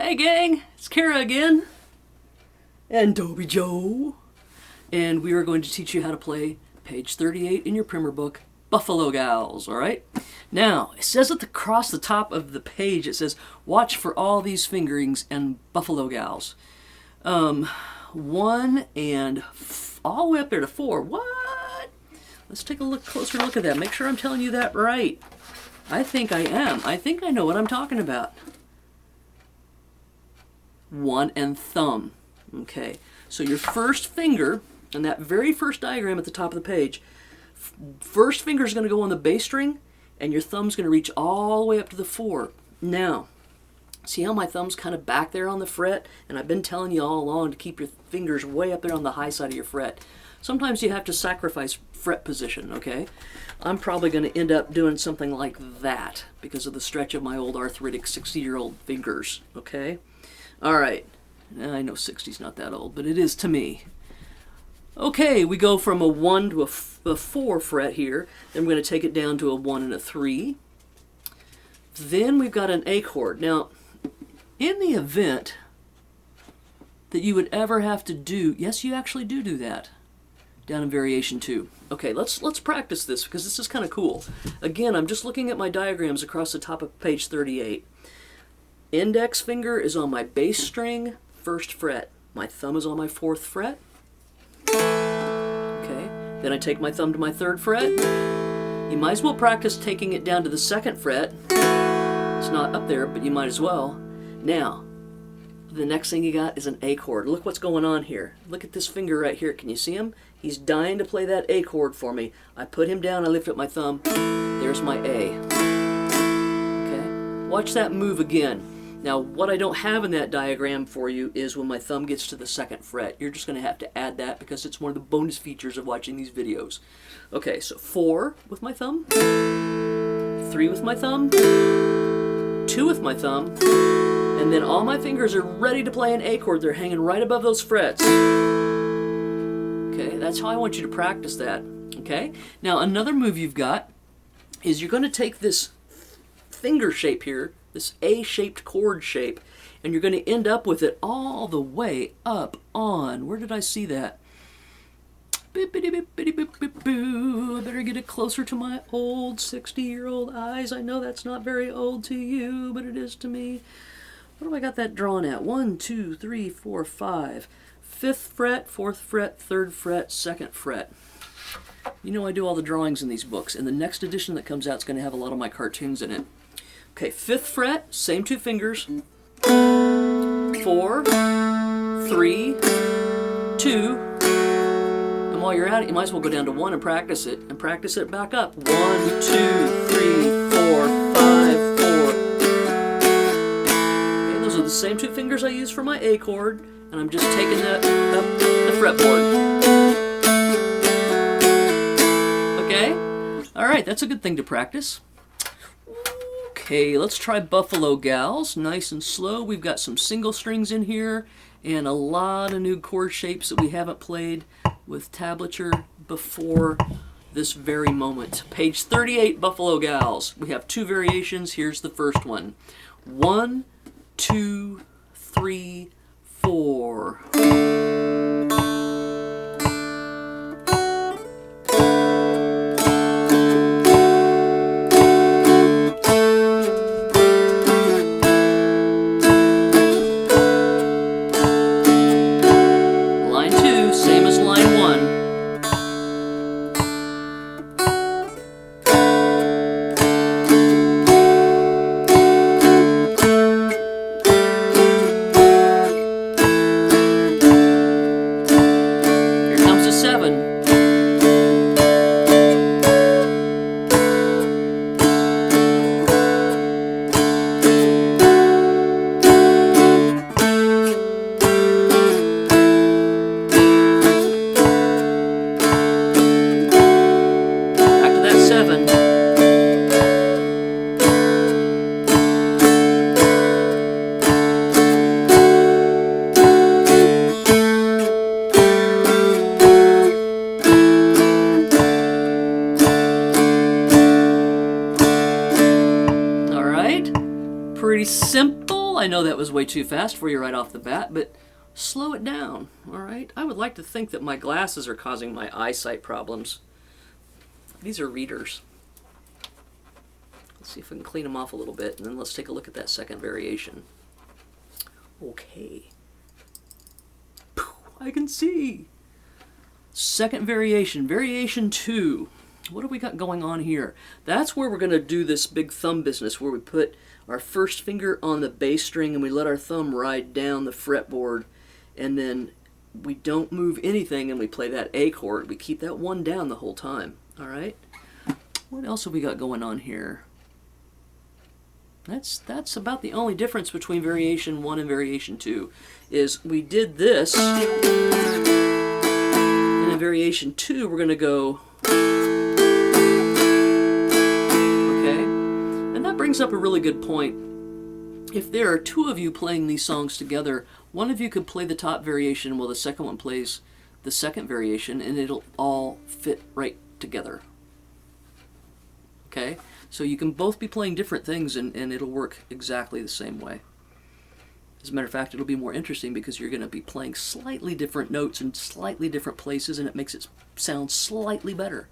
Hey gang, it's Kara again, and Toby Joe, and we are going to teach you how to play page 38 in your primer book, Buffalo Gals, alright? Now, it says across the top of the page, it says, watch for all these fingerings and Buffalo Gals. 1 and all the way up there to 4. What? Let's take a closer look at that. Make sure I'm telling you that right. I think I am. I think I know what I'm talking about. 1 and thumb. Okay, so your first finger, in that very first diagram at the top of the page, first finger is going to go on the bass string, and your thumb's going to reach all the way up to the 4. Now, see how my thumb's kind of back there on the fret? And I've been telling you all along to keep your fingers way up there on the high side of your fret. Sometimes you have to sacrifice fret position, okay? I'm probably going to end up doing something like that because of the stretch of my old arthritic 60-year-old fingers, okay? All right, I know 60's not that old, but it is to me. Okay, we go from a 1 to a 4 fret here. Then we're going to take it down to a 1 and a 3. Then we've got an A chord. Now, in the event that you would ever have to do, yes, you actually do that, down in variation 2. Okay, let's practice this because this is kind of cool. Again, I'm just looking at my diagrams across the top of page 38. Index finger is on my bass string, 1st fret. My thumb is on my 4th fret. Okay, then I take my thumb to my 3rd fret. You might as well practice taking it down to the 2nd fret. It's not up there, but you might as well. Now, the next thing you got is an A chord. Look what's going on here. Look at this finger right here. Can you see him? He's dying to play that A chord for me. I put him down, I lift up my thumb. There's my A. Okay, watch that move again. Now, what I don't have in that diagram for you is when my thumb gets to the 2nd fret. You're just going to have to add that because it's one of the bonus features of watching these videos. Okay, so 4 with my thumb, 3 with my thumb, 2 with my thumb, and then all my fingers are ready to play an A chord. They're hanging right above those frets. Okay, that's how I want you to practice that. Okay, now another move you've got is you're going to take this finger shape here, this A-shaped chord shape, and you're going to end up with it all the way up on, where did I see that? I better get it closer to my old 60-year-old eyes. I know that's not very old to you, but it is to me. What have I got that drawn at? 1, 2, 3, 4, 5. 5th fret, 4th fret, 3rd fret, 2nd fret. You know I do all the drawings in these books, and the next edition that comes out is going to have a lot of my cartoons in it. Okay, 5th fret, same 2 fingers, 4, 3, 2, and while you're at it, you might as well go down to 1 and practice it back up. 1, 2, 3, 4, 5, 4. Okay, those are the same 2 fingers I use for my A chord, and I'm just taking that up the fretboard. Okay? Alright, that's a good thing to practice. Okay, let's try Buffalo Gals, nice and slow. We've got some single strings in here and a lot of new chord shapes that we haven't played with tablature before this very moment. Page 38, Buffalo Gals. We have 2 variations. Here's the first one. 1, 2, 3, 4. I know that was way too fast for you right off the bat, but slow it down, all right? I would like to think that my glasses are causing my eyesight problems. These are readers. Let's see if we can clean them off a little bit, and then let's take a look at that second variation. Okay. I can see. Second variation, variation 2. What do we got going on here? That's where we're going to do this big thumb business, where we put our first finger on the bass string and we let our thumb ride down the fretboard, and then we don't move anything and we play that A chord. We keep that one down the whole time. All right? What else have we got going on here? That's about the only difference between variation 1 and variation 2, is we did this, and in variation 2 we're going to go, okay? And that brings up a really good point. If there are two of you playing these songs together, one of you could play the top variation while the second one plays the second variation, and it'll all fit right together. Okay? So you can both be playing different things, and it'll work exactly the same way. As a matter of fact, it'll be more interesting because you're going to be playing slightly different notes in slightly different places, and it makes it sound slightly better.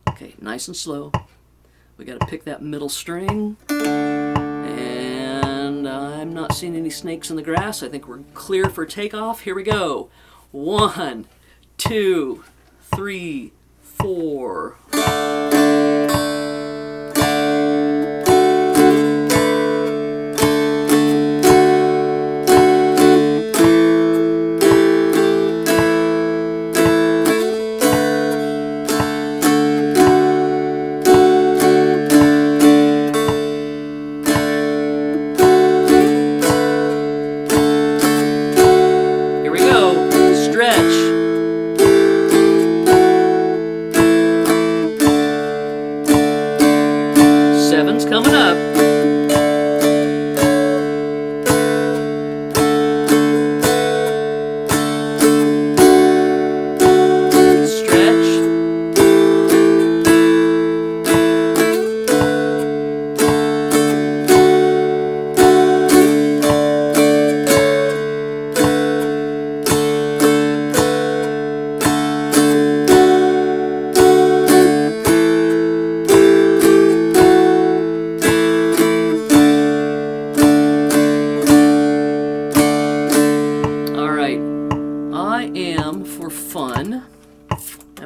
Okay, nice and slow. We got to pick that middle string, and I'm not seeing any snakes in the grass. I think we're clear for takeoff. Here we go. 1, 2, 3, 4. Coming up. Stretch.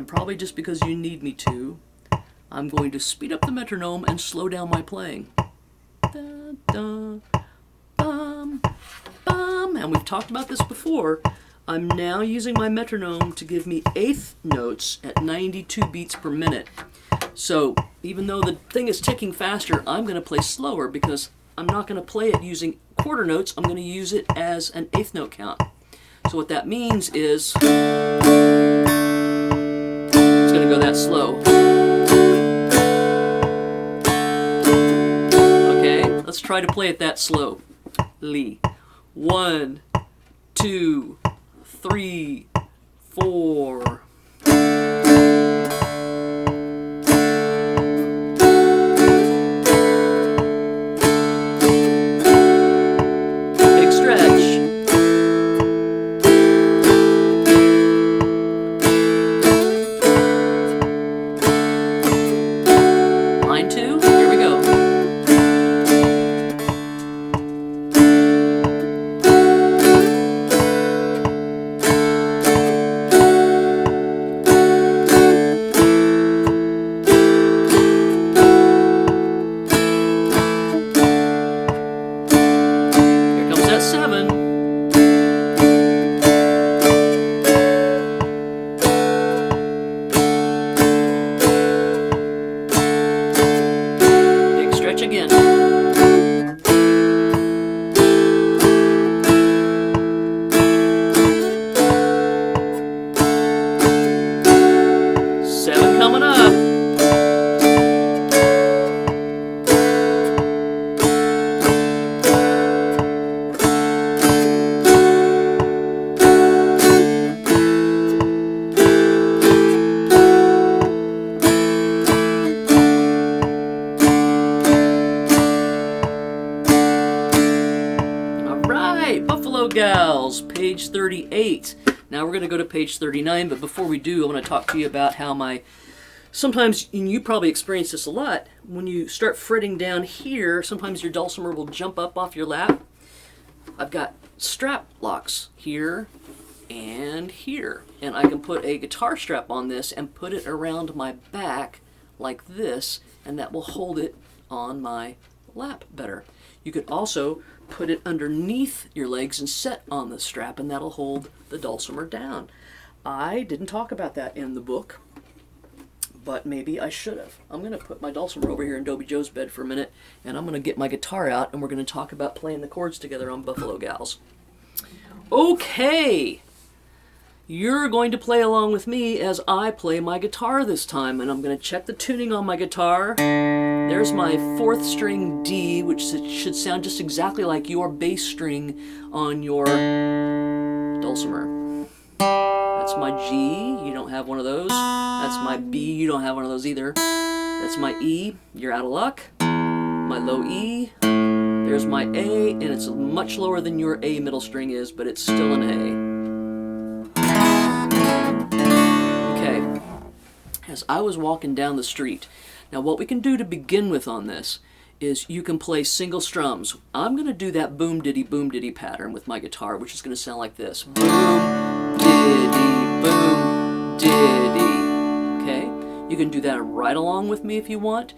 Probably just because you need me to, I'm going to speed up the metronome and slow down my playing. Da, da, bum, bum. And we've talked about this before. I'm now using my metronome to give me eighth notes at 92 beats per minute. So even though the thing is ticking faster, I'm going to play slower because I'm not going to play it using quarter notes. I'm going to use it as an eighth note count. So what that means is it's going to go that slow. Okay, let's try to play it that slow. Lee. 1, 2, 3, 4. Big stretch. Line 2, here we go. Here comes that 7. Big stretch again. 7 coming up. right, Buffalo Gals, page 38. Now we're going to go to page 39, but before we do, I want to talk to you about how sometimes, and you probably experience this a lot, when you start fretting down here, sometimes your dulcimer will jump up off your lap. I've got strap locks here and here, and I can put a guitar strap on this and put it around my back like this, and that will hold it on my lap better. You could also put it underneath your legs and set on the strap, and that'll hold the dulcimer down. I didn't talk about that in the book, but maybe I should have. I'm going to put my dulcimer over here in Dobie Joe's bed for a minute, and I'm going to get my guitar out, and we're going to talk about playing the chords together on Buffalo Gals. Okay, you're going to play along with me as I play my guitar this time, and I'm going to check the tuning on my guitar. There's my 4th string D, which should sound just exactly like your bass string on your dulcimer. That's my G, you don't have one of those. That's my B, you don't have one of those either. That's my E, you're out of luck. My low E, there's my A, and it's much lower than your A middle string is, but it's still an A. Okay, as I was walking down the street, now what we can do to begin with on this is you can play single strums. I'm going to do that boom diddy pattern with my guitar, which is going to sound like this. Boom, diddy, okay? You can do that right along with me if you want,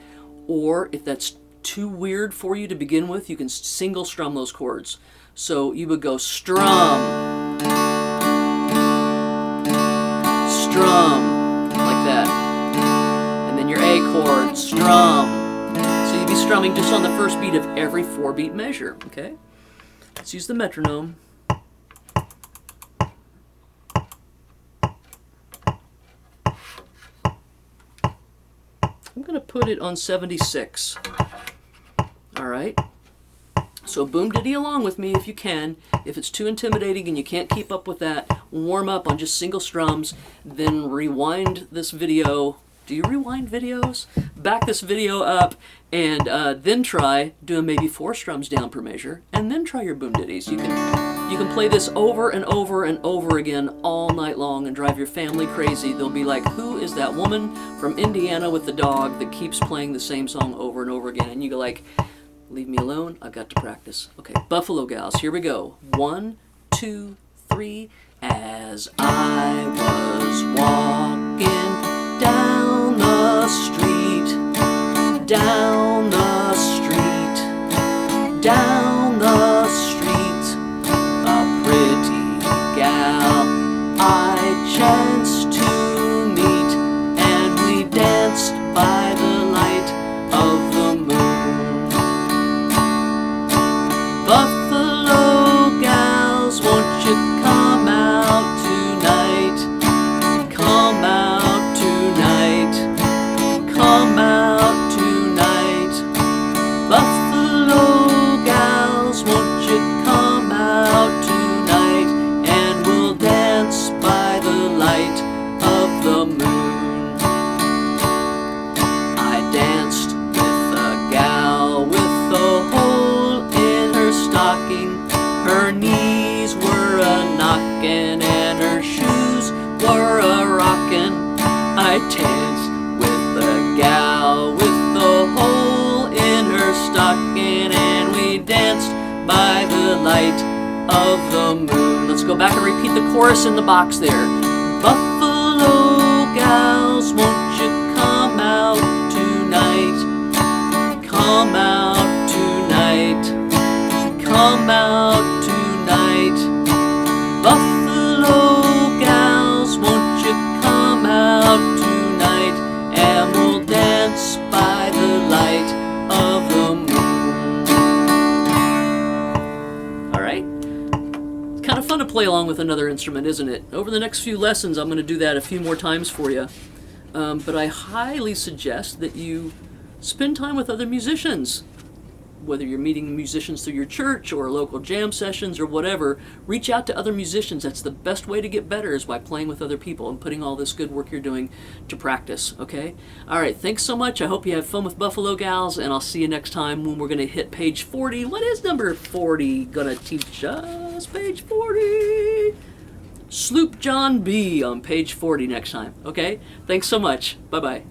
or if that's too weird for you to begin with, you can single strum those chords. So you would go strum, strum, like that. And then your A chord, strum. So you'd be strumming just on the first beat of every 4-beat measure, okay? Let's use the metronome. I'm going to put it on 76. All right. So boom diddy along with me if you can. If it's too intimidating and you can't keep up with that, warm up on just single strums, then rewind this video. Do you rewind videos? Back this video up and then try doing maybe 4 strums down per measure, and then try your boom diddies. You can play this over and over and over again all night long and drive your family crazy. They'll be like, who is that woman from Indiana with the dog that keeps playing the same song over and over again? And you go like, leave me alone, I've got to practice. Okay, Buffalo Gals, here we go. 1, 2, 3. As I was walking down the street, down the street, down the street, a pretty gal I chanced to meet, and we danced by the light of the moon. Buffalo gals, won't you come out tonight? Come out tonight. Come out tonight. Buffalo gals, won't you come out tonight? And we'll dance by the light of the moon. I danced with a gal with a hole in her stocking. Her knees were a-knockin' and her shoes were a-rockin'. I danced with a gal with a hole in her stocking, and we danced by the light of the moon. Let's go back and repeat the chorus in the box there. Buffalo gals, won't you come out tonight? Come out tonight. Come out tonight. Buffalo gals, won't you come out tonight? And we'll dance by the light of the moon. All right? It's kind of fun to play along with another instrument, isn't it? Over the next few lessons, I'm going to do that a few more times for you. But I highly suggest that you spend time with other musicians. Whether you're meeting musicians through your church or local jam sessions or whatever, reach out to other musicians. That's the best way to get better, is by playing with other people and putting all this good work you're doing to practice, okay? All right, thanks so much. I hope you have fun with Buffalo Gals, and I'll see you next time when we're going to hit page 40. What is number 40 going to teach us? Yes, page 40. Sloop John B on page 40 next time. Okay? Thanks so much. Bye-bye.